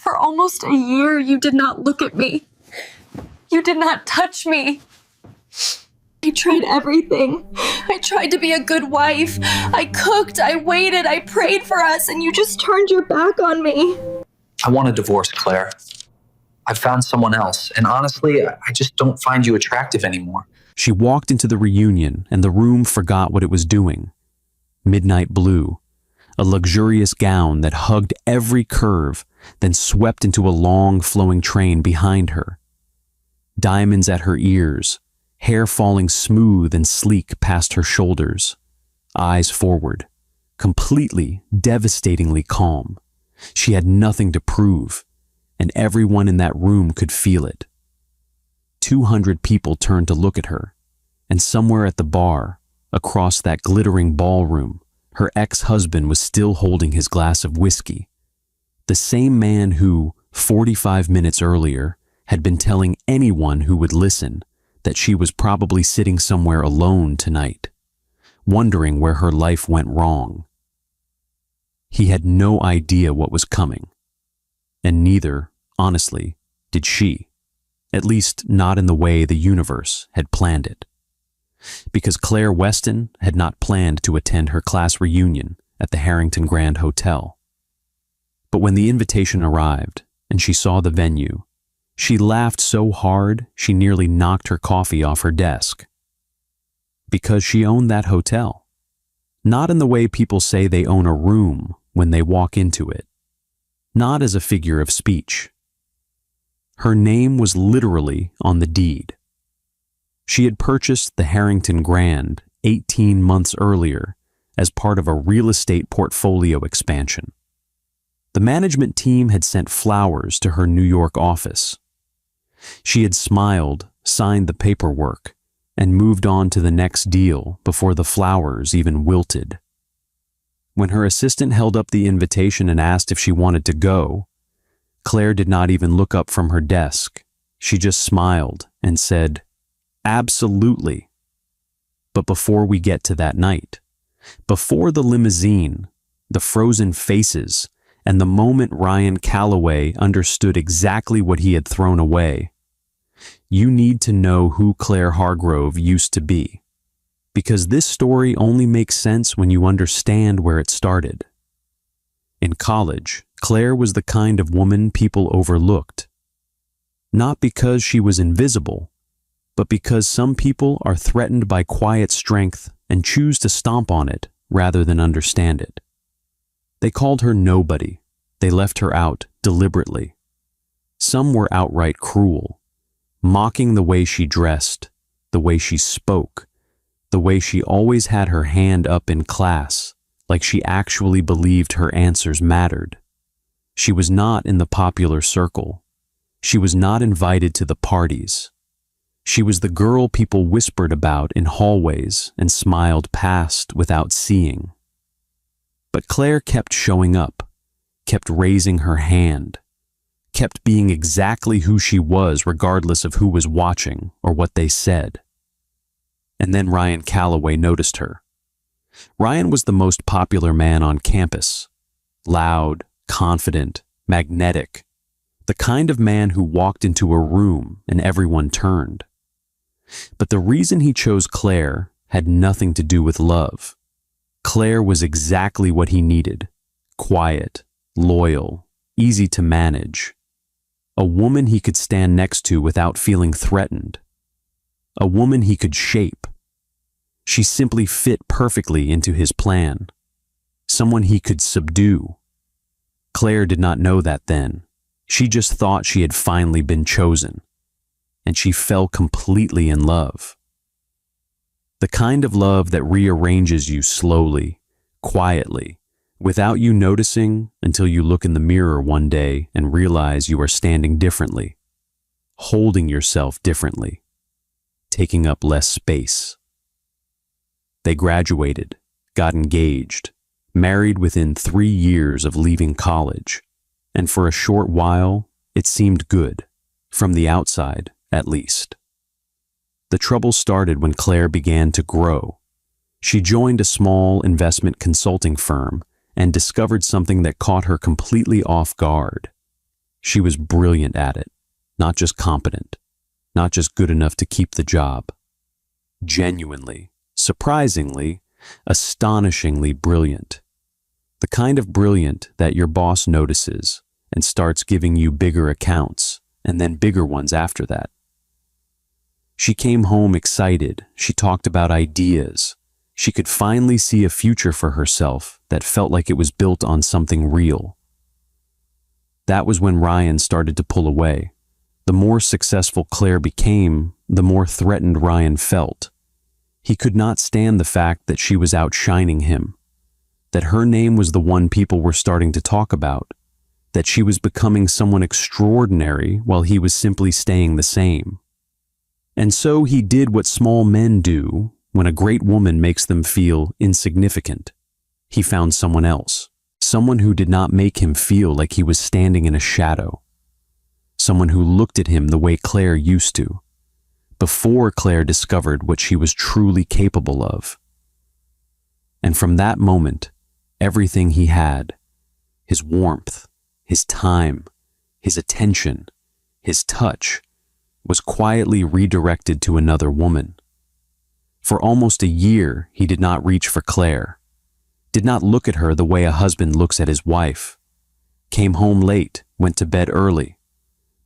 For almost a year, you did not look at me. You did not touch me. I tried everything. I tried to be a good wife. I cooked, I waited, I prayed for us, and you just turned your back on me. I want a divorce, Claire. I've found someone else, and honestly, I just don't find you attractive anymore. She walked into the reunion, and the room forgot what it was doing. Midnight blue, a luxurious gown that hugged every curve, then swept into a long, flowing train behind her. Diamonds at her ears, hair falling smooth and sleek past her shoulders, eyes forward, completely, devastatingly calm. She had nothing to prove, and everyone in that room could feel it. 200 people turned to look at her, and somewhere at the bar, across that glittering ballroom, her ex-husband was still holding his glass of whiskey. The same man who, 45 minutes earlier, had been telling anyone who would listen that she was probably sitting somewhere alone tonight, wondering where her life went wrong. He had no idea what was coming, and neither, honestly, did she, at least not in the way the universe had planned it. Because Claire Weston had not planned to attend her class reunion at the Harrington Grand Hotel. But when the invitation arrived and she saw the venue, she laughed so hard she nearly knocked her coffee off her desk. Because she owned that hotel. Not in the way people say they own a room when they walk into it. Not as a figure of speech. Her name was literally on the deed. She had purchased the Harrington Grand 18 months earlier as part of a real estate portfolio expansion. The management team had sent flowers to her New York office. She had smiled, signed the paperwork, and moved on to the next deal before the flowers even wilted. When her assistant held up the invitation and asked if she wanted to go, Claire did not even look up from her desk. She just smiled and said, "Absolutely." But before we get to that night, before the limousine, the frozen faces, and the moment Ryan Calloway understood exactly what he had thrown away, you need to know who Claire Hargrove used to be. Because this story only makes sense when you understand where it started. In college, Claire was the kind of woman people overlooked. Not because she was invisible, but because some people are threatened by quiet strength and choose to stomp on it rather than understand it. They called her nobody. They left her out deliberately. Some were outright cruel, mocking the way she dressed, the way she spoke, the way she always had her hand up in class, like she actually believed her answers mattered. She was not in the popular circle. She was not invited to the parties. She was the girl people whispered about in hallways and smiled past without seeing. But Claire kept showing up, kept raising her hand, kept being exactly who she was regardless of who was watching or what they said. And then Ryan Calloway noticed her. Ryan was the most popular man on campus. Loud, confident, magnetic. The kind of man who walked into a room and everyone turned. But the reason he chose Claire had nothing to do with love. Claire was exactly what he needed. Quiet, loyal, easy to manage. A woman he could stand next to without feeling threatened. A woman he could shape. She simply fit perfectly into his plan. Someone he could subdue. Claire did not know that then. She just thought she had finally been chosen. And she fell completely in love. The kind of love that rearranges you slowly, quietly, without you noticing until you look in the mirror one day and realize you are standing differently, holding yourself differently, taking up less space. They graduated, got engaged, married within 3 years of leaving college, and for a short while, it seemed good, from the outside, at least. The trouble started when Claire began to grow. She joined a small investment consulting firm and discovered something that caught her completely off guard. She was brilliant at it, not just competent, not just good enough to keep the job. Genuinely, surprisingly, astonishingly brilliant. The kind of brilliant that your boss notices and starts giving you bigger accounts, and then bigger ones after that. She came home excited. She talked about ideas. She could finally see a future for herself that felt like it was built on something real. That was when Ryan started to pull away. The more successful Claire became, the more threatened Ryan felt. He could not stand the fact that she was outshining him, that her name was the one people were starting to talk about, that she was becoming someone extraordinary while he was simply staying the same. And so he did what small men do when a great woman makes them feel insignificant. He found someone else, someone who did not make him feel like he was standing in a shadow, someone who looked at him the way Claire used to, before Claire discovered what she was truly capable of. And from that moment, everything he had, his warmth, his time, his attention, his touch, was quietly redirected to another woman. For almost a year, he did not reach for Claire, did not look at her the way a husband looks at his wife, came home late, went to bed early,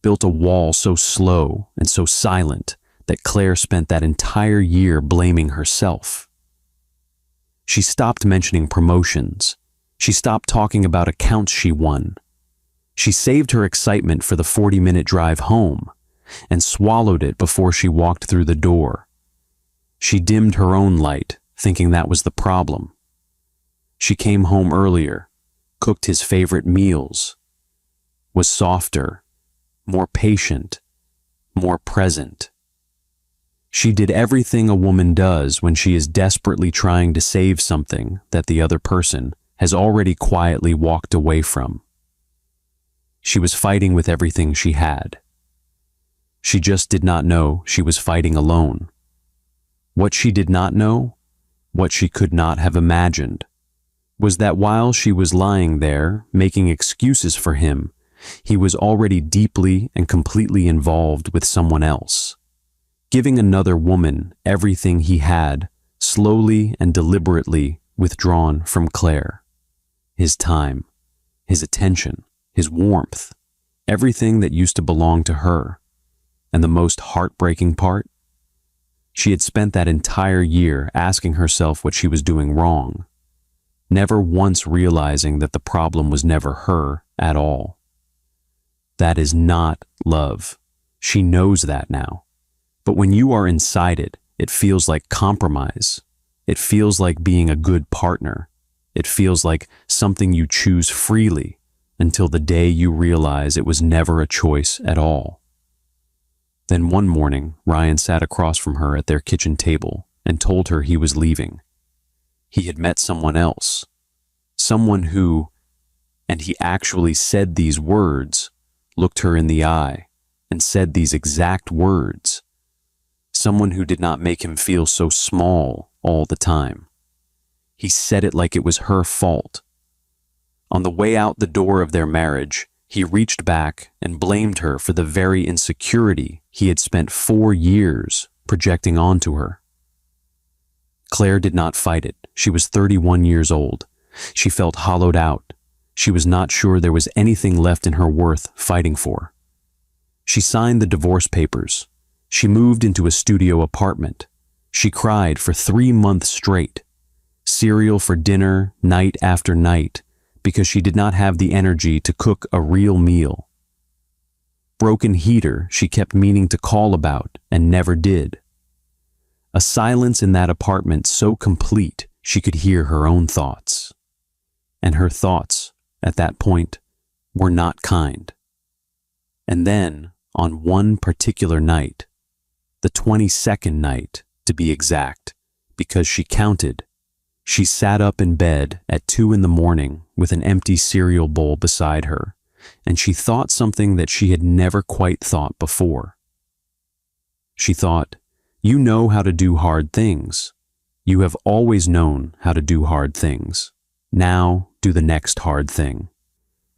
built a wall so slow and so silent that Claire spent that entire year blaming herself. She stopped mentioning promotions. She stopped talking about accounts she won. She saved her excitement for the 40-minute drive home and swallowed it before she walked through the door. She dimmed her own light, thinking that was the problem. She came home earlier, cooked his favorite meals, was softer, more patient, more present. She did everything a woman does when she is desperately trying to save something that the other person has already quietly walked away from. She was fighting with everything she had. She just did not know she was fighting alone. What she did not know, what she could not have imagined, was that while she was lying there, making excuses for him, he was already deeply and completely involved with someone else, giving another woman everything he had, slowly and deliberately withdrawn from Claire. His time, his attention, his warmth, everything that used to belong to her. And the most heartbreaking part? She had spent that entire year asking herself what she was doing wrong, never once realizing that the problem was never her at all. That is not love. She knows that now. But when you are inside it, it feels like compromise. It feels like being a good partner. It feels like something you choose freely until the day you realize it was never a choice at all. Then one morning, Ryan sat across from her at their kitchen table and told her he was leaving. He had met someone else, someone who, and he actually said these words, looked her in the eye, and said these exact words. Someone who did not make him feel so small all the time. He said it like it was her fault. On the way out the door of their marriage, he reached back and blamed her for the very insecurity he had spent 4 years projecting onto her. Claire did not fight it. She was 31 years old. She felt hollowed out. She was not sure there was anything left in her worth fighting for. She signed the divorce papers. She moved into a studio apartment. She cried for 3 months straight. Cereal for dinner, night after night, because she did not have the energy to cook a real meal. Broken heater she kept meaning to call about and never did. A silence in that apartment so complete she could hear her own thoughts. And her thoughts, at that point, were not kind. And then, on one particular night, the 22nd night to be exact, because she counted, she sat up in bed at 2 a.m. with an empty cereal bowl beside her, and she thought something that she had never quite thought before. She thought, "You know how to do hard things. You have always known how to do hard things. Now do the next hard thing.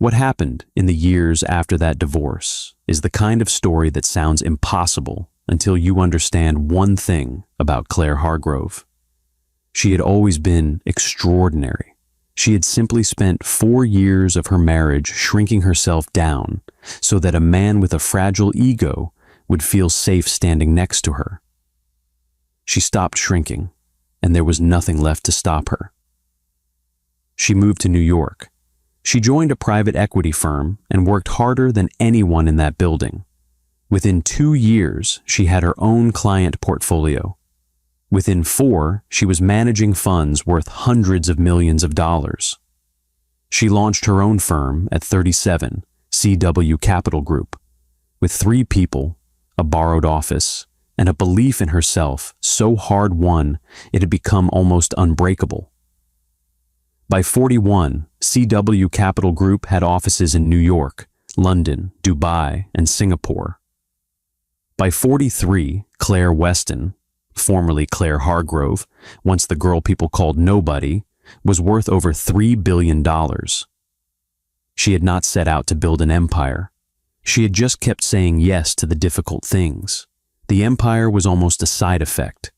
What happened in the years after that divorce is the kind of story that sounds impossible until you understand one thing about Claire Hargrove. She had always been extraordinary. She had simply spent 4 years of her marriage shrinking herself down so that a man with a fragile ego would feel safe standing next to her. She stopped shrinking, and there was nothing left to stop her. She moved to New York. She joined a private equity firm and worked harder than anyone in that building. Within 2 years, she had her own client portfolio. Within 4, she was managing funds worth hundreds of millions of dollars. She launched her own firm at 37, CW Capital Group, with 3 people, a borrowed office, and a belief in herself so hard-won it had become almost unbreakable. By 41, CW Capital Group had offices in New York, London, Dubai, and Singapore. By 43, Claire Weston, formerly Claire Hargrove, once the girl people called Nobody, was worth over $3 billion. She had not set out to build an empire. She had just kept saying yes to the difficult things. The empire was almost a side effect,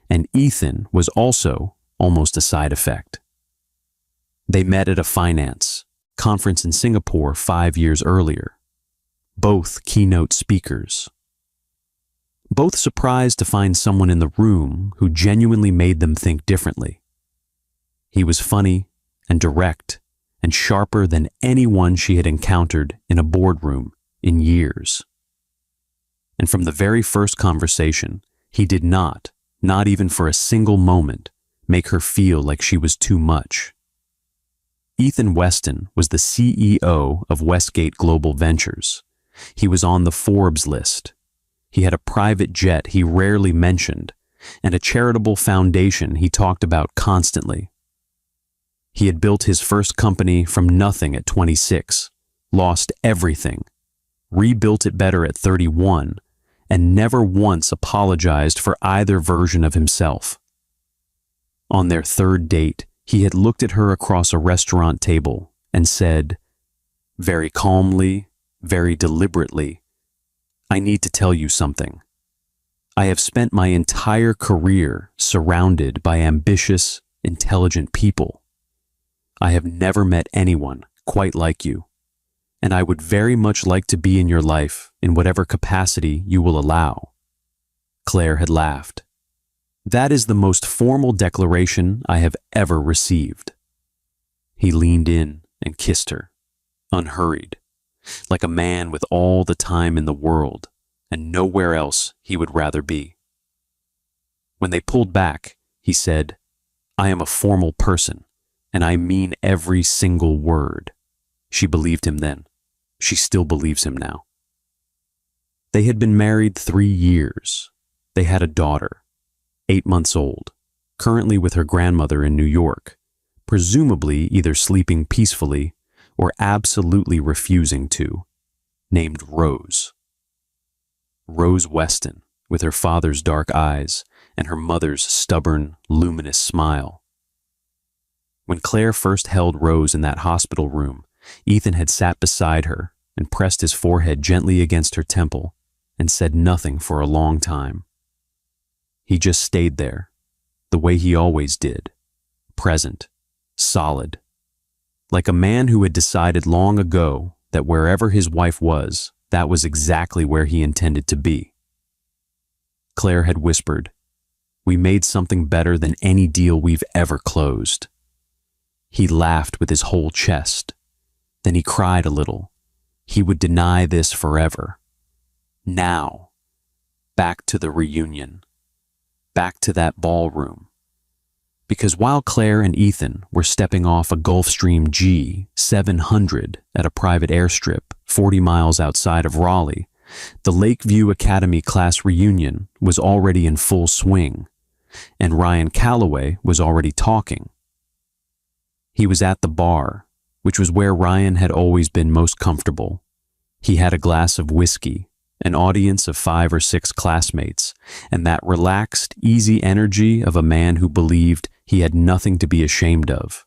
and Ethan was also almost a side effect. They met at a finance conference in Singapore 5 years earlier. Both keynote speakers. Both surprised to find someone in the room who genuinely made them think differently. He was funny and direct and sharper than anyone she had encountered in a boardroom in years. And from the very first conversation, he did not even for a single moment, make her feel like she was too much. Ethan Weston was the CEO of Westgate Global Ventures. He was on the Forbes list. He had a private jet he rarely mentioned, and a charitable foundation he talked about constantly. He had built his first company from nothing at 26, lost everything, rebuilt it better at 31, and never once apologized for either version of himself. On their third date, he had looked at her across a restaurant table and said, very calmly, very deliberately, "I need to tell you something. I have spent my entire career surrounded by ambitious, intelligent people. I have never met anyone quite like you, and I would very much like to be in your life in whatever capacity you will allow." Claire had laughed. "That is the most formal declaration I have ever received." He leaned in and kissed her, unhurried, like a man with all the time in the world and nowhere else he would rather be. When they pulled back, he said, "I am a formal person, and I mean every single word." She believed him then. She still believes him now. They had been married 3 years. They had a daughter, 8 months old, currently with her grandmother in New York, presumably either sleeping peacefully or absolutely refusing to, named Rose. Rose Weston, with her father's dark eyes and her mother's stubborn, luminous smile. When Claire first held Rose in that hospital room, Ethan had sat beside her and pressed his forehead gently against her temple and said nothing for a long time. He just stayed there, the way he always did, present, solid, like a man who had decided long ago that wherever his wife was, that was exactly where he intended to be. Claire had whispered, "We made something better than any deal we've ever closed." He laughed with his whole chest. Then he cried a little. He would deny this forever. Now, back to the reunion, back to that ballroom. Because while Claire and Ethan were stepping off a Gulfstream G700 at a private airstrip 40 miles outside of Raleigh, the Lakeview Academy class reunion was already in full swing, and Ryan Calloway was already talking. He was at the bar, which was where Ryan had always been most comfortable. He had a glass of whiskey, an audience of 5 or 6 classmates, and that relaxed, easy energy of a man who believed he had nothing to be ashamed of.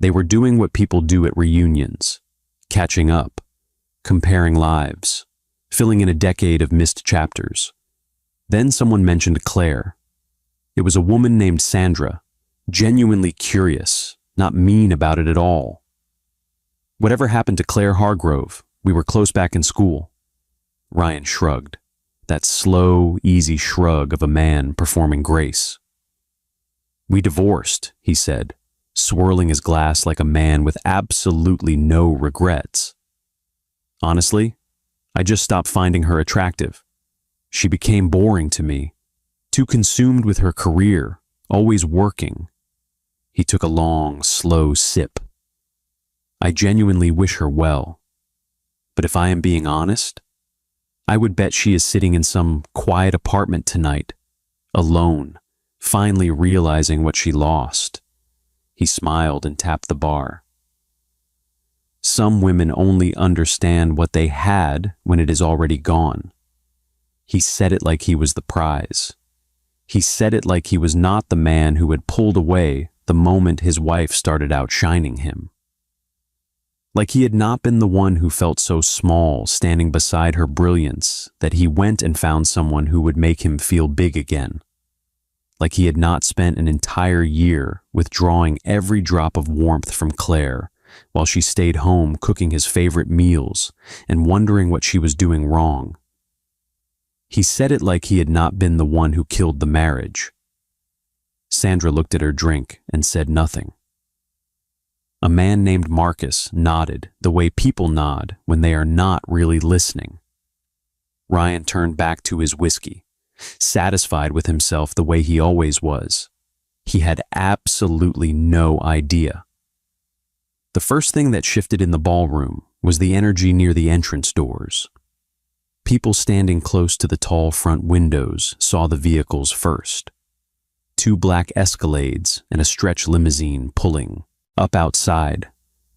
They were doing what people do at reunions, catching up, comparing lives, filling in a decade of missed chapters. Then someone mentioned Claire. It was a woman named Sandra, genuinely curious, not mean about it at all. Whatever happened to Claire Hargrove? We were close back in school. Ryan shrugged, that slow, easy shrug of a man performing grace. We divorced, he said, swirling his glass like a man with absolutely no regrets. Honestly, I just stopped finding her attractive. She became boring to me, too consumed with her career, always working. He took a long, slow sip. I genuinely wish her well. But if I am being honest, I would bet she is sitting in some quiet apartment tonight, alone, finally realizing what she lost. He smiled and tapped the bar. Some women only understand what they had when it is already gone. He said it like he was the prize. He said it like he was not the man who had pulled away the moment his wife started outshining him. Like he had not been the one who felt so small standing beside her brilliance that he went and found someone who would make him feel big again. Like he had not spent an entire year withdrawing every drop of warmth from Claire while she stayed home cooking his favorite meals and wondering what she was doing wrong. He said it like he had not been the one who killed the marriage. Sandra looked at her drink and said nothing. A man named Marcus nodded the way people nod when they are not really listening. Ryan turned back to his whiskey, satisfied with himself the way he always was. He had absolutely no idea. The first thing that shifted in the ballroom was the energy near the entrance doors. People standing close to the tall front windows saw the vehicles first. 2 black Escalades and a stretch limousine pulling up outside,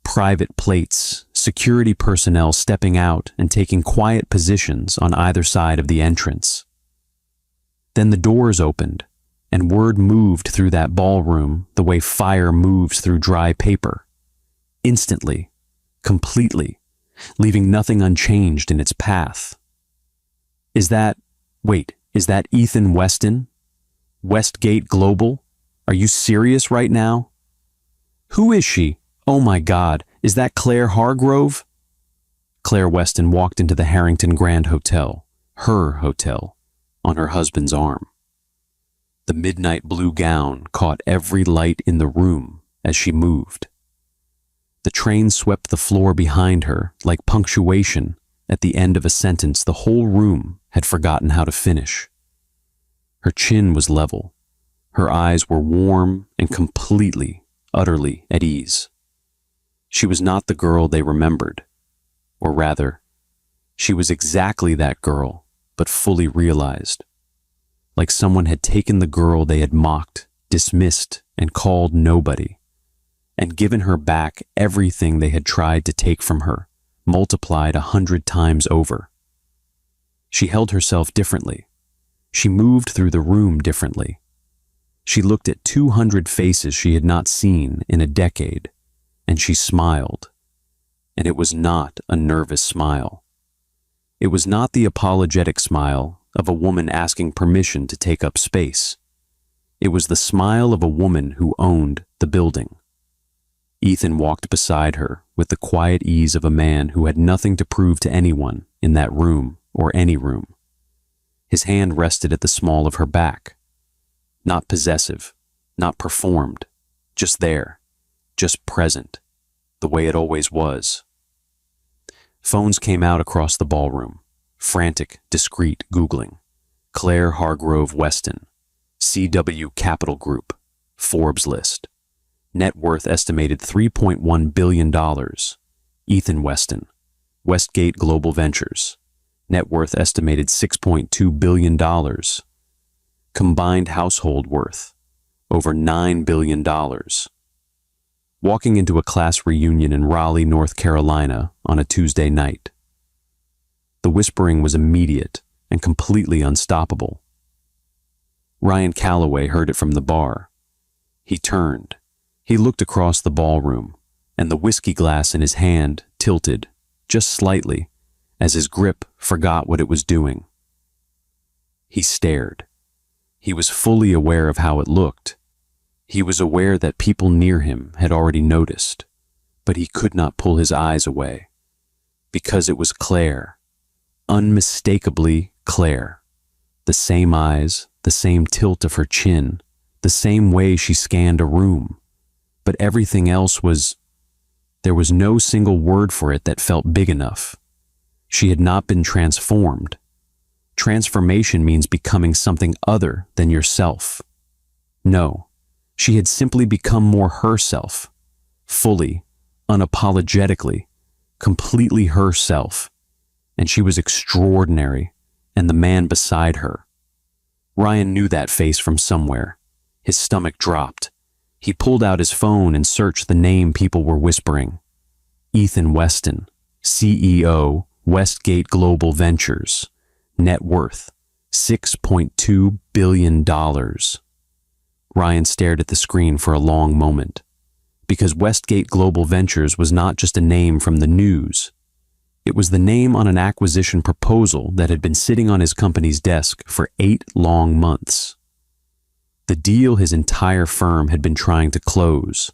private plates, security personnel stepping out and taking quiet positions on either side of the entrance. Then the doors opened, and word moved through that ballroom the way fire moves through dry paper. Instantly, completely, leaving nothing unchanged in its path. Is that Ethan Weston? Westgate Global? Are you serious right now? Who is she? Oh my God, is that Claire Hargrove? Claire Weston walked into the Harrington Grand Hotel, her hotel, on her husband's arm. The midnight blue gown caught every light in the room as she moved. The train swept the floor behind her like punctuation at the end of a sentence the whole room had forgotten how to finish. Her chin was level. Her eyes were warm and completely, utterly at ease. She was not the girl they remembered. Or rather, she was exactly that girl, but fully realized. Like someone had taken the girl they had mocked, dismissed, and called nobody, and given her back everything they had tried to take from her, multiplied 100 times over. She held herself differently. She moved through the room differently. She looked at 200 faces she had not seen in a decade, and she smiled. And it was not a nervous smile. It was not the apologetic smile of a woman asking permission to take up space. It was the smile of a woman who owned the building. Ethan walked beside her with the quiet ease of a man who had nothing to prove to anyone in that room or any room. His hand rested at the small of her back. Not possessive, not performed, just there, just present, the way it always was. Phones came out across the ballroom, frantic, discreet Googling. Claire Hargrove Weston, CW Capital Group, Forbes list. Net worth estimated $3.1 billion. Ethan Weston, Westgate Global Ventures. Net worth estimated $6.2 billion. Combined household worth, over $9 billion. Walking into a class reunion in Raleigh, North Carolina on a Tuesday night. The whispering was immediate and completely unstoppable. Ryan Calloway heard it from the bar. He turned. He looked across the ballroom, and the whiskey glass in his hand tilted, just slightly, as his grip forgot what it was doing. He stared. He was fully aware of how it looked. He was aware that people near him had already noticed, but he could not pull his eyes away. Because it was Claire. Unmistakably Claire. The same eyes, the same tilt of her chin, the same way she scanned a room. But everything else was... There was no single word for it that felt big enough. She had not been transformed. Transformation means becoming something other than yourself. No, she had simply become more herself. Fully, unapologetically, completely herself. And she was extraordinary, and the man beside her. Ryan knew that face from somewhere. His stomach dropped. He pulled out his phone and searched the name people were whispering. Ethan Weston, CEO, Westgate Global Ventures. Net worth, $6.2 billion. Ryan stared at the screen for a long moment. Because Westgate Global Ventures was not just a name from the news. It was the name on an acquisition proposal that had been sitting on his company's desk for 8 long months. The deal his entire firm had been trying to close.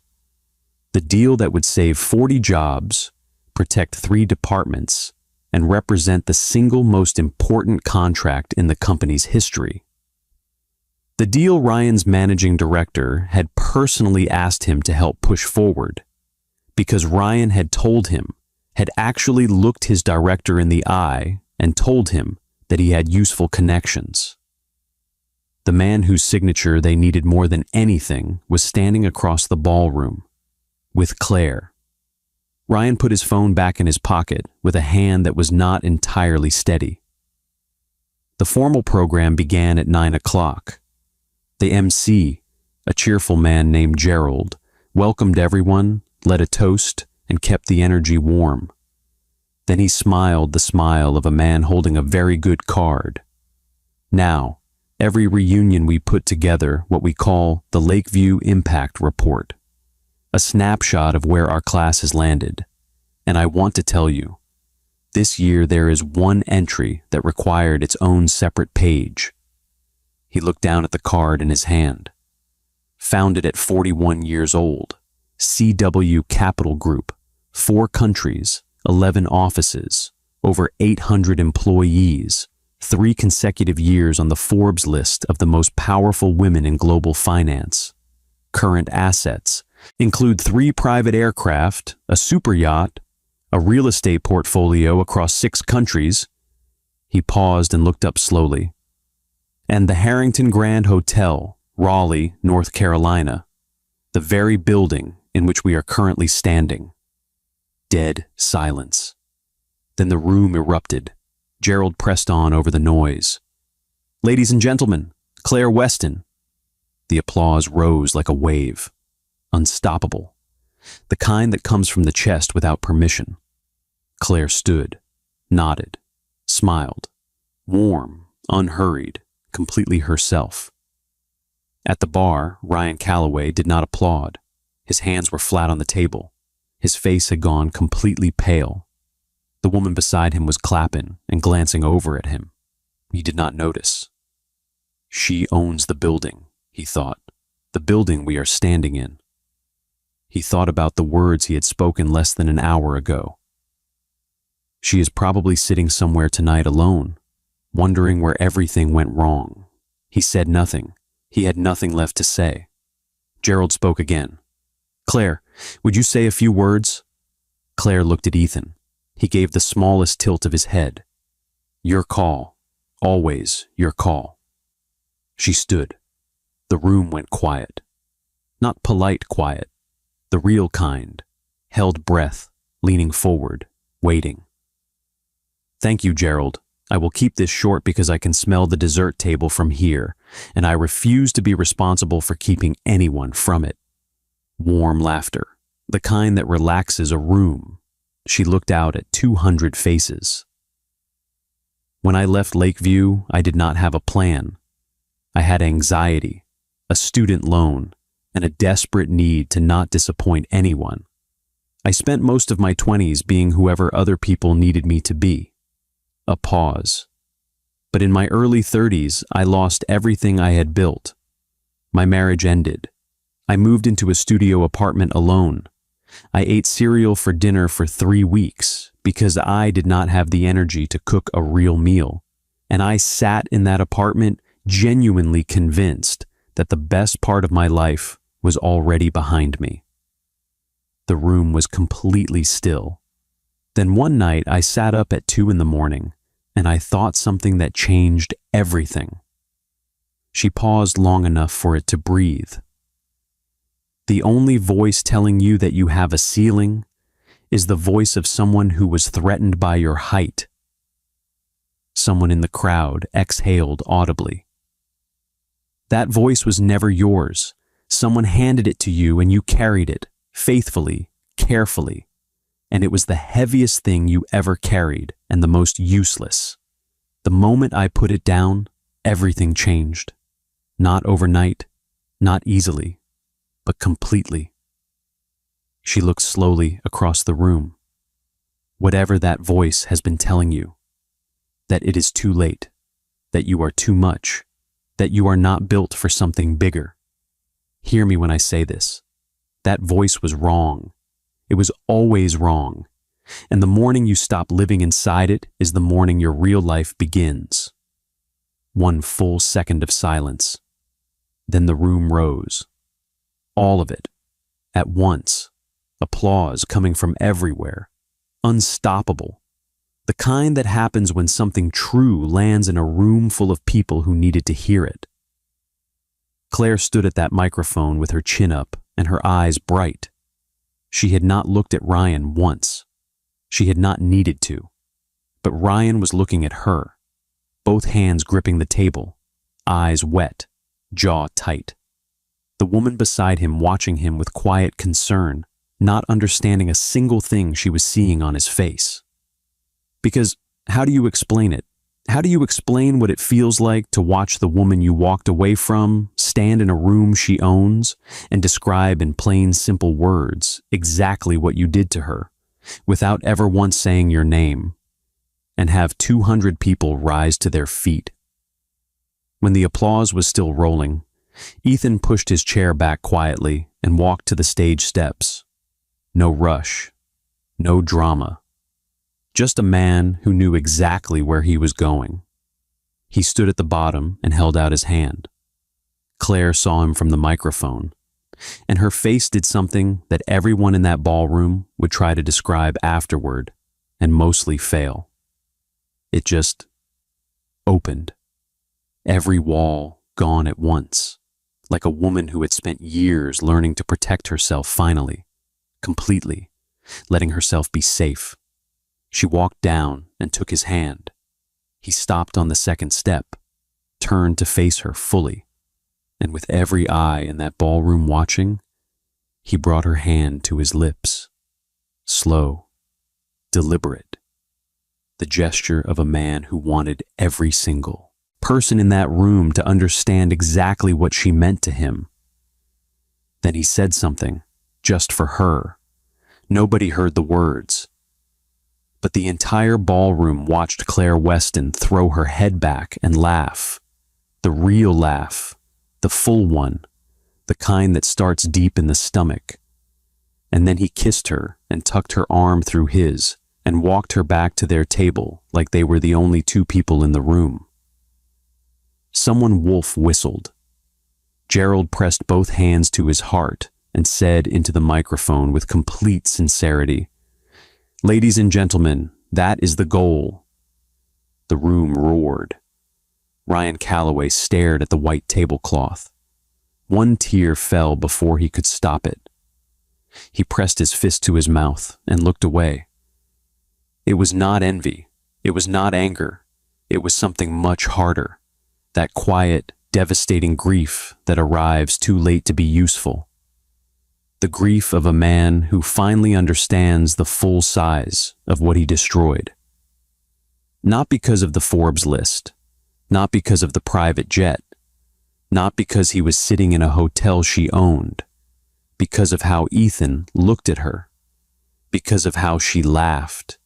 The deal that would save 40 jobs, protect 3 departments, and represent the single most important contract in the company's history. The deal Ryan's managing director had personally asked him to help push forward, because Ryan had told him, had actually looked his director in the eye and told him that he had useful connections. The man whose signature they needed more than anything was standing across the ballroom, with Claire. Ryan put his phone back in his pocket with a hand that was not entirely steady. The formal program began at 9 o'clock. The MC, a cheerful man named Gerald, welcomed everyone, led a toast, and kept the energy warm. Then he smiled the smile of a man holding a very good card. Now, every reunion we put together what we call the Lakeview Impact Report, a snapshot of where our class has landed. And I want to tell you, this year there is one entry that required its own separate page. He looked down at the card in his hand. Founded at 41 years old, CW Capital Group, 4 countries, 11 offices, over 800 employees, 3 consecutive years on the Forbes list of the most powerful women in global finance. Current assets include 3 private aircraft, a super yacht, a real estate portfolio across 6 countries. He paused and looked up slowly. And the Harrington Grand Hotel, Raleigh, North Carolina, the very building in which we are currently standing. Dead silence. Then the room erupted. Gerald pressed on over the noise. Ladies and gentlemen, Claire Weston. The applause rose like a wave. Unstoppable. The kind that comes from the chest without permission. Claire stood, nodded, smiled, warm, unhurried, completely herself. At the bar, Ryan Calloway did not applaud. His hands were flat on the table. His face had gone completely pale. The woman beside him was clapping and glancing over at him. He did not notice. She owns the building, he thought. The building we are standing in. He thought about the words he had spoken less than an hour ago. She is probably sitting somewhere tonight alone, wondering where everything went wrong. He said nothing. He had nothing left to say. Gerald spoke again. Claire, would you say a few words? Claire looked at Ethan. He gave the smallest tilt of his head. Your call. Always your call. She stood. The room went quiet. Not polite quiet. The real kind. Held breath, leaning forward, waiting. Thank you, Gerald. I will keep this short because I can smell the dessert table from here, and I refuse to be responsible for keeping anyone from it. Warm laughter, the kind that relaxes a room. She looked out at 200 faces. When I left Lakeview, I did not have a plan. I had anxiety, a student loan, and a desperate need to not disappoint anyone. I spent most of my 20s being whoever other people needed me to be. A pause. But in my early 30s, I lost everything I had built. My marriage ended. I moved into a studio apartment alone. I ate cereal for dinner for 3 weeks because I did not have the energy to cook a real meal. And I sat in that apartment genuinely convinced that the best part of my life was already behind me. The room was completely still. Then one night I sat up at 2 a.m. and I thought something that changed everything. She paused long enough for it to breathe. The only voice telling you that you have a ceiling is the voice of someone who was threatened by your height. Someone in the crowd exhaled audibly. That voice was never yours. Someone handed it to you and you carried it, faithfully, carefully. And it was the heaviest thing you ever carried and the most useless. The moment I put it down, everything changed. Not overnight, not easily, but completely. She looked slowly across the room. Whatever that voice has been telling you, that it is too late, that you are too much, that you are not built for something bigger. Hear me when I say this. That voice was wrong. It was always wrong. And the morning you stop living inside it is the morning your real life begins. 1 full second of silence. Then the room rose. All of it. At once. Applause coming from everywhere. Unstoppable. The kind that happens when something true lands in a room full of people who needed to hear it. Claire stood at that microphone with her chin up and her eyes bright. She had not looked at Ryan once. She had not needed to. But Ryan was looking at her, both hands gripping the table, eyes wet, jaw tight. The woman beside him watching him with quiet concern, not understanding a single thing she was seeing on his face. Because how do you explain it? How do you explain what it feels like to watch the woman you walked away from stand in a room she owns and describe in plain, simple words exactly what you did to her, without ever once saying your name, and have 200 people rise to their feet? When the applause was still rolling, Ethan pushed his chair back quietly and walked to the stage steps. No rush, no drama. Just a man who knew exactly where he was going. He stood at the bottom and held out his hand. Claire saw him from the microphone, and her face did something that everyone in that ballroom would try to describe afterward and mostly fail. It just opened. Every wall gone at once, like a woman who had spent years learning to protect herself finally, completely, letting herself be safe. She walked down and took his hand. He stopped on the second step, turned to face her fully, and with every eye in that ballroom watching, he brought her hand to his lips. Slow, deliberate. The gesture of a man who wanted every single person in that room to understand exactly what she meant to him. Then he said something, just for her. Nobody heard the words. But the entire ballroom watched Claire Weston throw her head back and laugh. The real laugh, the full one, the kind that starts deep in the stomach. And then he kissed her and tucked her arm through his and walked her back to their table like they were the only 2 people in the room. Someone wolf whistled. Gerald pressed both hands to his heart and said into the microphone with complete sincerity, "Ladies and gentlemen, that is the goal." The room roared. Ryan Calloway stared at the white tablecloth. 1 tear fell before he could stop it. He pressed his fist to his mouth and looked away. It was not envy. It was not anger. It was something much harder. That quiet, devastating grief that arrives too late to be useful. The grief of a man who finally understands the full size of what he destroyed. Not because of the Forbes list, not because of the private jet, not because he was sitting in a hotel she owned, because of how Ethan looked at her. because of how she laughed,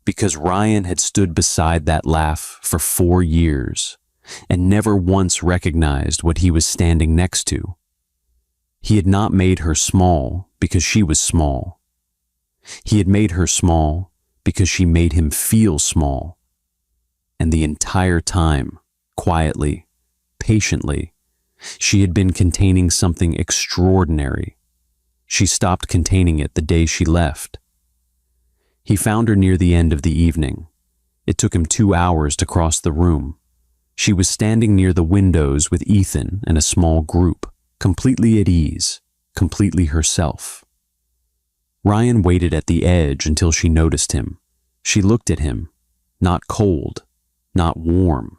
because Ryan had stood beside that laugh for 4 years and never once recognized what he was standing next to. He had not made her small because she was small. He had made her small because she made him feel small. And the entire time, quietly, patiently, she had been containing something extraordinary. She stopped containing it the day she left. He found her near the end of the evening. It took him 2 hours to cross the room. She was standing near the windows with Ethan and a small group, completely at ease, completely herself. Ryan waited at the edge until she noticed him. She looked at him, not cold, not warm,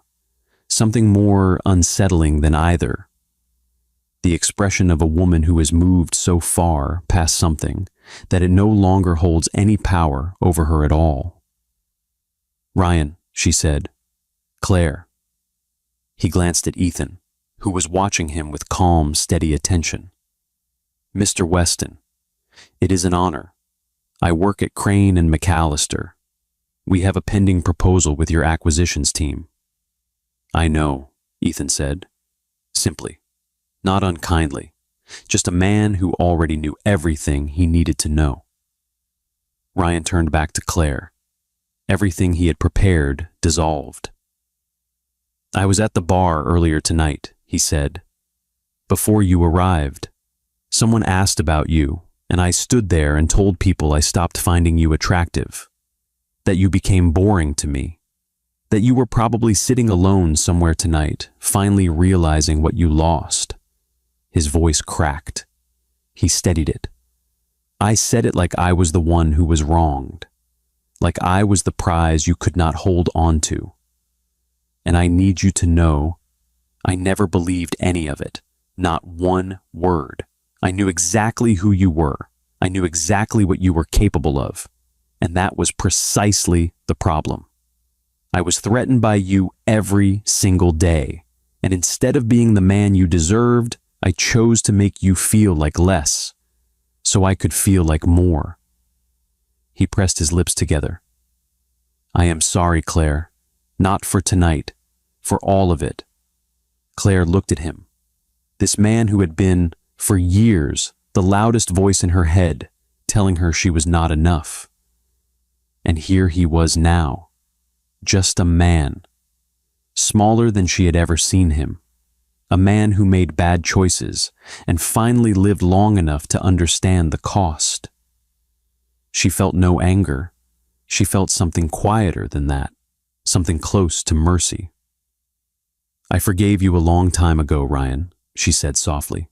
something more unsettling than either. The expression of a woman who has moved so far past something that it no longer holds any power over her at all. "Ryan," she said. "Claire." He glanced at Ethan, who was watching him with calm, steady attention. "Mr. Weston, it is an honor. I work at Crane and McAllister. We have a pending proposal with your acquisitions team." "I know," Ethan said, simply, not unkindly, just a man who already knew everything he needed to know. Ryan turned back to Claire. Everything he had prepared dissolved. "I was at the bar earlier tonight," he said. "Before you arrived. Someone asked about you, and I stood there and told people I stopped finding you attractive, that you became boring to me, that you were probably sitting alone somewhere tonight, finally realizing what you lost." His voice cracked. He steadied it. "I said it like I was the one who was wronged, like I was the prize you could not hold on to. And I need you to know, I never believed any of it, not one word. I knew exactly who you were. I knew exactly what you were capable of. And that was precisely the problem. I was threatened by you every single day. And instead of being the man you deserved, I chose to make you feel like less, so I could feel like more." He pressed his lips together. "I am sorry, Claire. Not for tonight. For all of it." Claire looked at him. This man who had been, for years, the loudest voice in her head, telling her she was not enough. And here he was now, just a man, smaller than she had ever seen him, a man who made bad choices and finally lived long enough to understand the cost. She felt no anger. She felt something quieter than that, something close to mercy. "I forgave you a long time ago, Ryan," she said softly.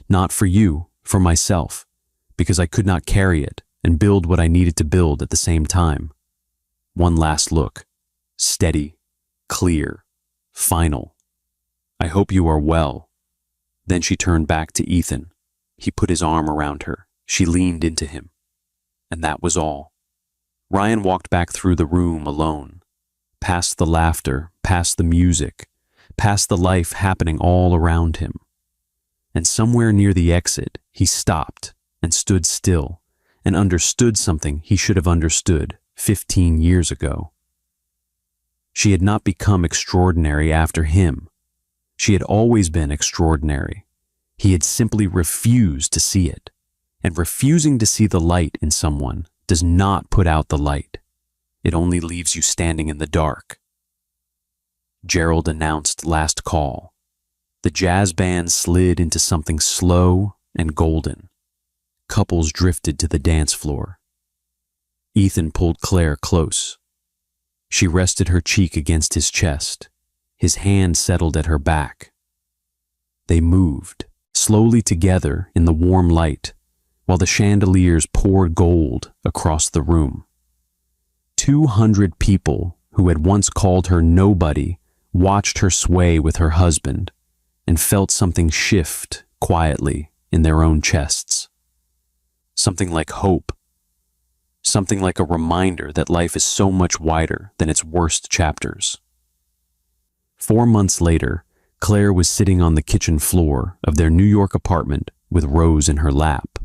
"Not for you, for myself, because I could not carry it and build what I needed to build at the same time. One last look, steady, clear, final. I hope you are well." Then she turned back to Ethan. He put his arm around her. She leaned into him. And that was all. Ryan walked back through the room alone, past the laughter, past the music, past the life happening all around him. And somewhere near the exit, he stopped and stood still and understood something he should have understood 15 years ago. She had not become extraordinary after him. She had always been extraordinary. He had simply refused to see it. And refusing to see the light in someone does not put out the light. It only leaves you standing in the dark. Gerald announced last call. The jazz band slid into something slow and golden. Couples drifted to the dance floor. Ethan pulled Claire close. She rested her cheek against his chest. His hand settled at her back. They moved, slowly together in the warm light, while the chandeliers poured gold across the room. 200 people who had once called her nobody watched her sway with her husband and felt something shift quietly in their own chests. Something like hope. Something like a reminder that life is so much wider than its worst chapters. 4 months later, Claire was sitting on the kitchen floor of their New York apartment with Rose in her lap.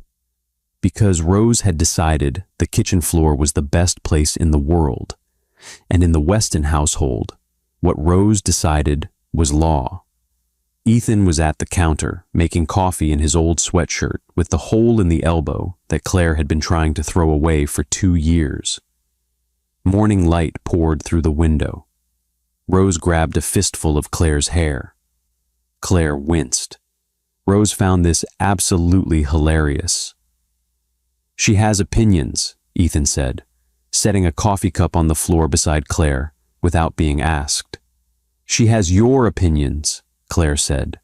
Because Rose had decided the kitchen floor was the best place in the world, and in the Weston household, what Rose decided was law. Ethan was at the counter, making coffee in his old sweatshirt with the hole in the elbow that Claire had been trying to throw away for 2 years. Morning light poured through the window. Rose grabbed a fistful of Claire's hair. Claire winced. Rose found this absolutely hilarious. "She has opinions," Ethan said, setting a coffee cup on the floor beside Claire without being asked. "She has your opinions," Claire said,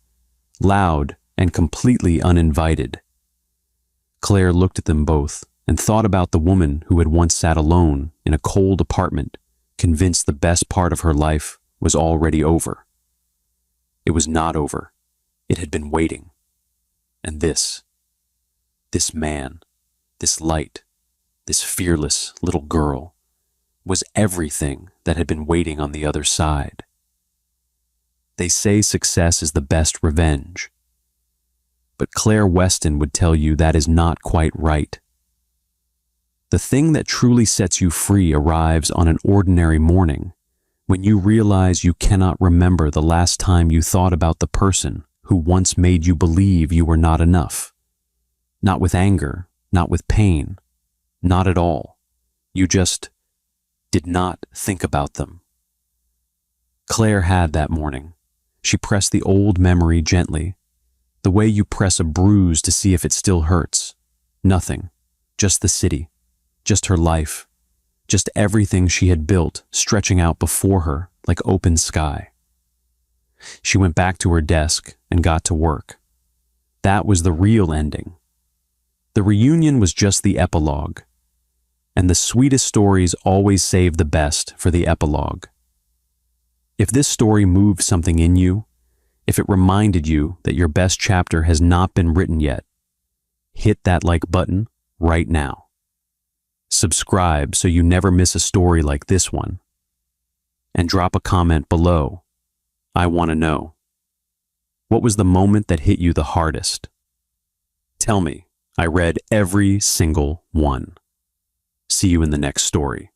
loud and completely uninvited. Claire looked at them both and thought about the woman who had once sat alone in a cold apartment, convinced the best part of her life was already over. It was not over. It had been waiting. And this man, this light, this fearless little girl, was everything that had been waiting on the other side. They say success is the best revenge. But Claire Weston would tell you that is not quite right. The thing that truly sets you free arrives on an ordinary morning, when you realize you cannot remember the last time you thought about the person who once made you believe you were not enough. Not with anger, not with pain, not at all. You just did not think about them. Claire had that morning. She pressed the old memory gently, the way you press a bruise to see if it still hurts. Nothing, just the city, just her life, just everything she had built stretching out before her like open sky. She went back to her desk and got to work. That was the real ending. The reunion was just the epilogue, and the sweetest stories always save the best for the epilogue. If this story moved something in you, if it reminded you that your best chapter has not been written yet, hit that like button right now. Subscribe so you never miss a story like this one. And drop a comment below. I want to know. What was the moment that hit you the hardest? Tell me. I read every single one. See you in the next story.